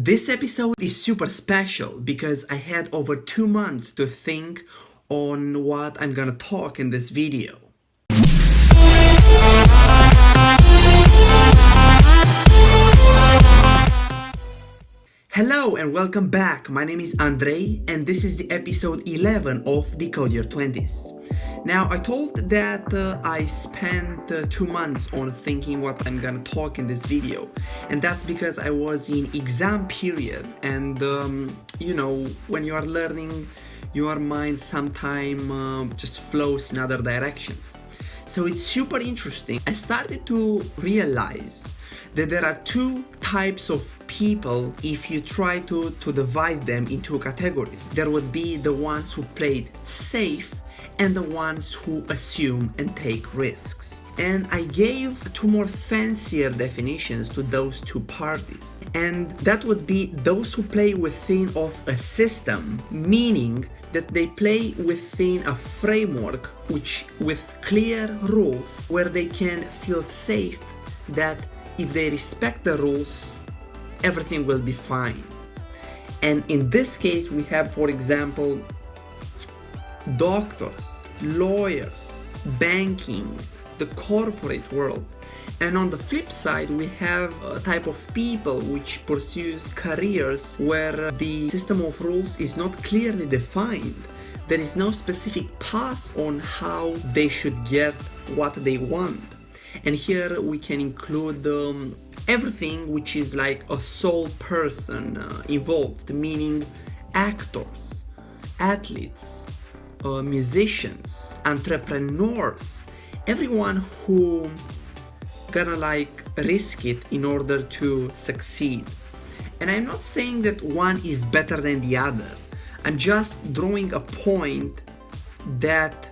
This episode is super special because I had over 2 months to think on what I'm gonna talk in this video. Hello and welcome back. My name is Andrei and this is the episode 11 of Decode Your 20s. Now, I told that I spent 2 months on thinking what I'm gonna talk in this video, and that's because I was in exam period, and when you are learning, your mind sometimes just flows in other directions. So it's super interesting. I started to realize that there are two types of people if you try to divide them into categories. There would be the ones who played safe and the ones who assume and take risks. And I gave two more fancier definitions to those two parties. And that would be those who play within of a system, meaning that they play within a framework which with clear rules where they can feel safe that if they respect the rules, everything will be fine. And in this case, we have, for example, doctors, lawyers, banking, the corporate world. And on the flip side, we have a type of people which pursues careers where the system of rules is not clearly defined. There is no specific path on how they should get what they want. And here we can include everything which is like a sole person involved, meaning actors, athletes, musicians, entrepreneurs, everyone who gonna like risk it in order to succeed. And I'm not saying that one is better than the other. I'm just drawing a point that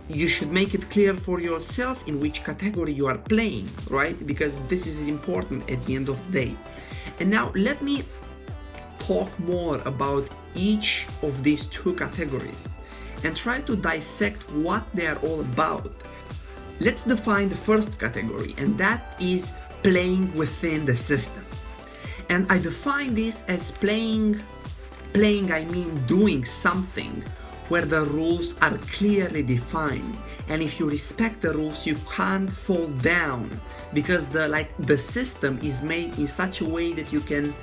you should make it clear for yourself in which category you are playing, right? Because this is important at the end of the day. And now let me talk more about each of these two categories and try to dissect what they are all about. Let's define the first category, and that is playing within the system. And I define this as playing I mean doing something where the rules are clearly defined, and if you respect the rules you can't fall down because the system is made in such a way that you can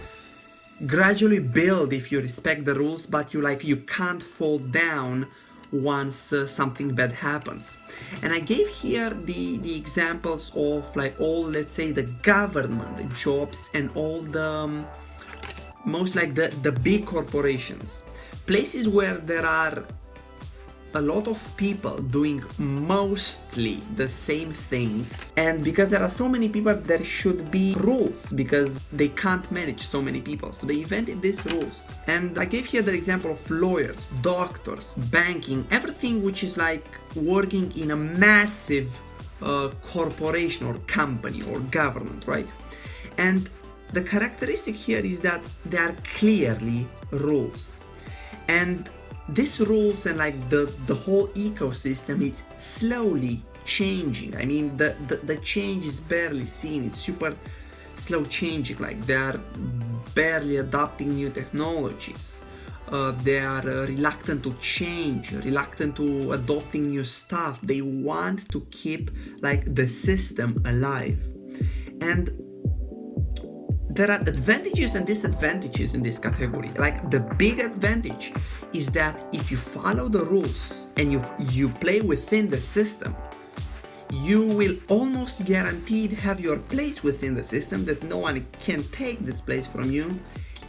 gradually build if you respect the rules, but you can't fall down once something bad happens. And I gave here the examples of all, let's say, the government jobs and all the most the big corporations, places where there are a lot of people doing mostly the same things, and because there are so many people there should be rules because they can't manage so many people, so they invented these rules. And I gave here the example of lawyers, doctors, banking, everything which is working in a massive corporation or company or government, right? And the characteristic here is that there are clearly rules, and these rules and the whole ecosystem is slowly changing. I mean, the change is barely seen. It's super slow changing. They are barely adopting new technologies. They are reluctant to change, reluctant to adopting new stuff. They want to keep the system alive. And there are advantages and disadvantages in this category. The big advantage is that if you follow the rules and you play within the system, you will almost guaranteed have your place within the system, that no one can take this place from you,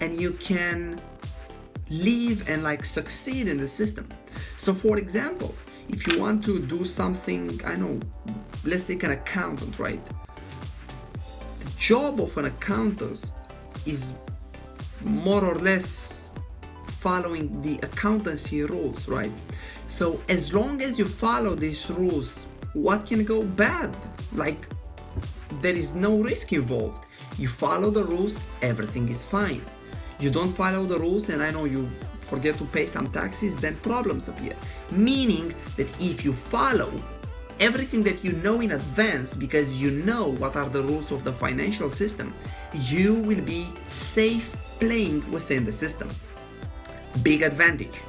and you can live and succeed in the system. So for example, if you want to do something, let's take an accountant, right? Job of an accountant is more or less following the accountancy rules, right? So as long as you follow these rules, what can go bad? There is no risk involved. You follow the rules, everything is fine. You don't follow the rules and you forget to pay some taxes, then problems appear. Meaning that if you follow everything that you know in advance, because you know what are the rules of the financial system, you will be safe playing within the system. Big advantage.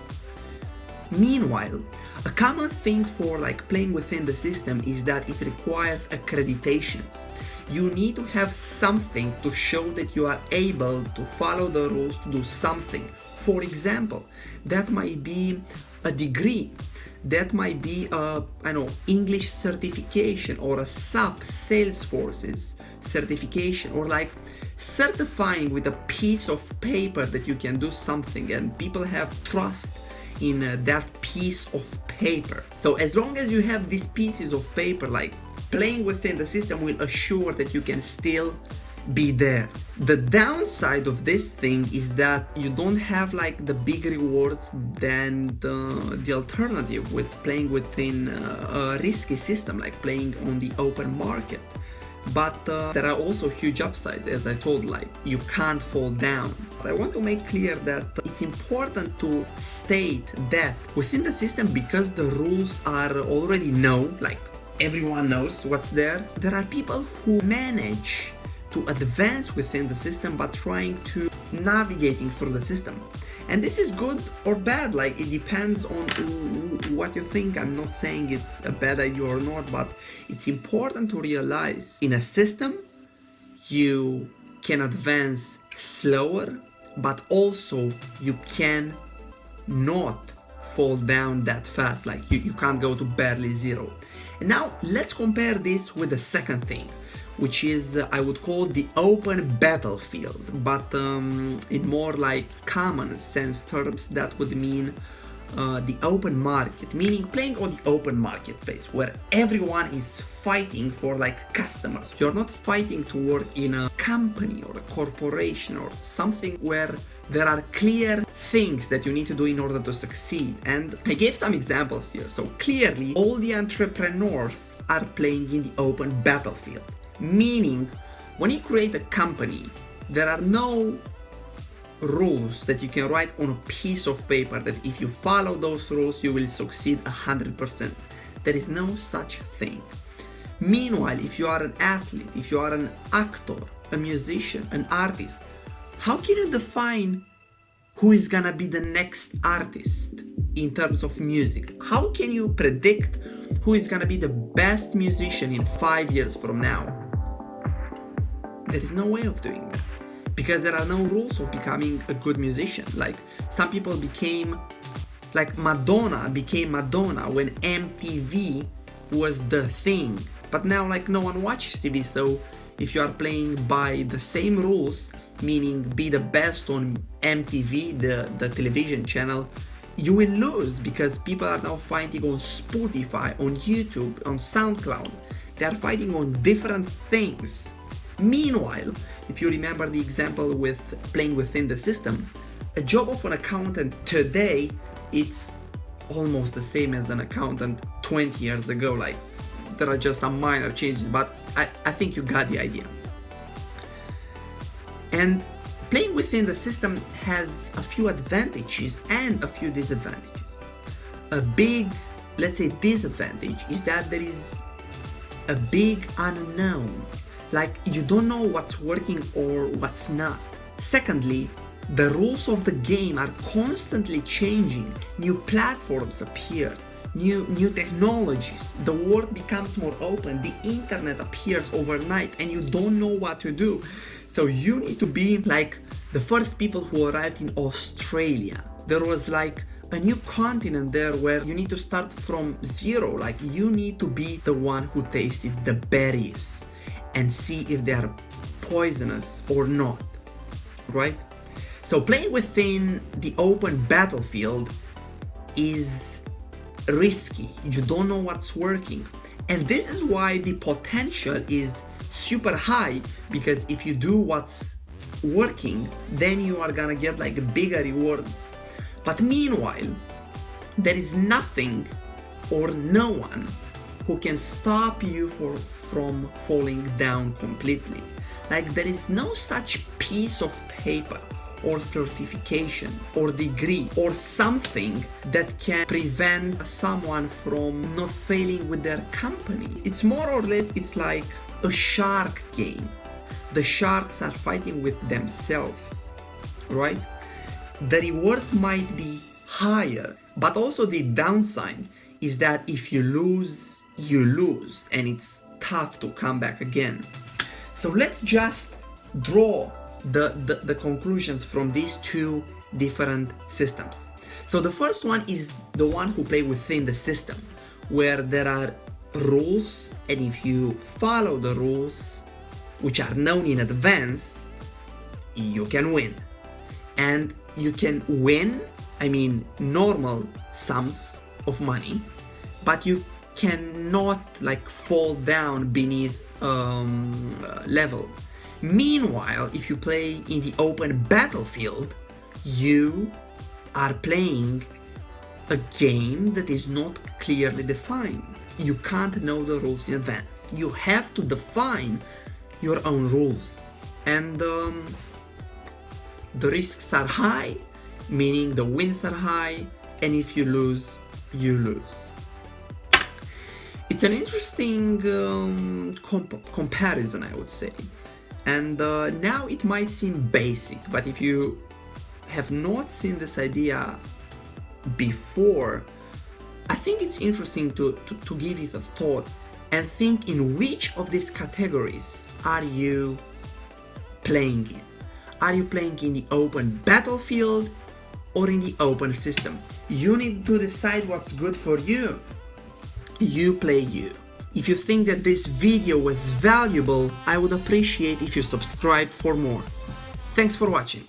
Meanwhile, a common thing for like playing within the system is that it requires accreditations. You need to have something to show that you are able to follow the rules to do something. For example, that might be a degree, that might be a English certification, or a SAP Salesforce's certification, or like certifying with a piece of paper that you can do something and people have trust in that piece of paper. So as long as you have these pieces of paper, like playing within the system will assure that you can still be there. The downside of this thing is that you don't have like the big rewards than the alternative with playing within a risky system, like playing on the open market. But there are also huge upsides, as I told, like you can't fall down. I want to make clear that it's important to state that within the system, because the rules are already known, like everyone knows what's there are people who manage to advance within the system by trying to navigating through the system. And this is good or bad, like it depends on what you think. I'm not saying it's a bad idea or not, but it's important to realize in a system you can advance slower, but also you can not fall down that fast, like you can't go to barely zero. And now let's compare this with the second thing, which is I would call the open battlefield, but in more like common sense terms that would mean the open market, meaning playing on the open marketplace where everyone is fighting for like customers. You're not fighting to work in a company or a corporation or something where there are clear things that you need to do in order to succeed. And I gave some examples here. So clearly all the entrepreneurs are playing in the open battlefield. Meaning, when you create a company, there are no rules that you can write on a piece of paper that if you follow those rules, you will succeed 100%. There is no such thing. Meanwhile, if you are an athlete, if you are an actor, a musician, an artist, how can you define who is gonna be the next artist in terms of music? How can you predict who is gonna be the best musician in 5 years from now? There is no way of doing that, because there are no rules of becoming a good musician. Like some people became, like Madonna became Madonna when MTV was the thing, but now like no one watches TV. So if you are playing by the same rules, meaning be the best on MTV, the television channel, you will lose, because people are now fighting on Spotify, on YouTube, on SoundCloud. They are fighting on different things. Meanwhile, if you remember the example with playing within the system, a job of an accountant today, it's almost the same as an accountant 20 years ago. Like there are just some minor changes, but I think you got the idea. And playing within the system has a few advantages and a few disadvantages. A big, let's say, disadvantage is that there is a big unknown. Like you don't know what's working or what's not. Secondly, the rules of the game are constantly changing. New platforms appear, new technologies. The world becomes more open. The internet appears overnight and you don't know what to do. So you need to be like the first people who arrived in Australia. There was like a new continent there where you need to start from zero. Like you need to be the one who tasted the berries and see if they are poisonous or not, right? So playing within the open battlefield is risky. You don't know what's working. And this is why the potential is super high, because if you do what's working, then you are gonna get like bigger rewards. But meanwhile, there is nothing or no one who can stop you from falling down completely. Like there is no such piece of paper or certification or degree or something that can prevent someone from not failing with their company. It's more or less, it's like a shark game. The sharks are fighting with themselves, right? The rewards might be higher, but also the downside is that if you lose, you lose, and it's tough to come back again. So let's just draw the conclusions from these two different systems. So the first one is the one who play within the system, where there are rules, and if you follow the rules, which are known in advance, you can win. And you can win, I mean, normal sums of money, but you cannot like fall down beneath level. Meanwhile, if you play in the open battlefield, you are playing a game that is not clearly defined. You can't know the rules in advance. You have to define your own rules, and the risks are high, meaning the wins are high, and if you lose, you lose. It's an interesting comparison, I would say, and now it might seem basic, but if you have not seen this idea before, I think it's interesting to give it a thought and think in which of these categories are you playing in. Are you playing in the open battlefield or in the open system? You need to decide what's good for you. You play you. If you think that this video was valuable, I would appreciate if you subscribe for more. Thanks for watching.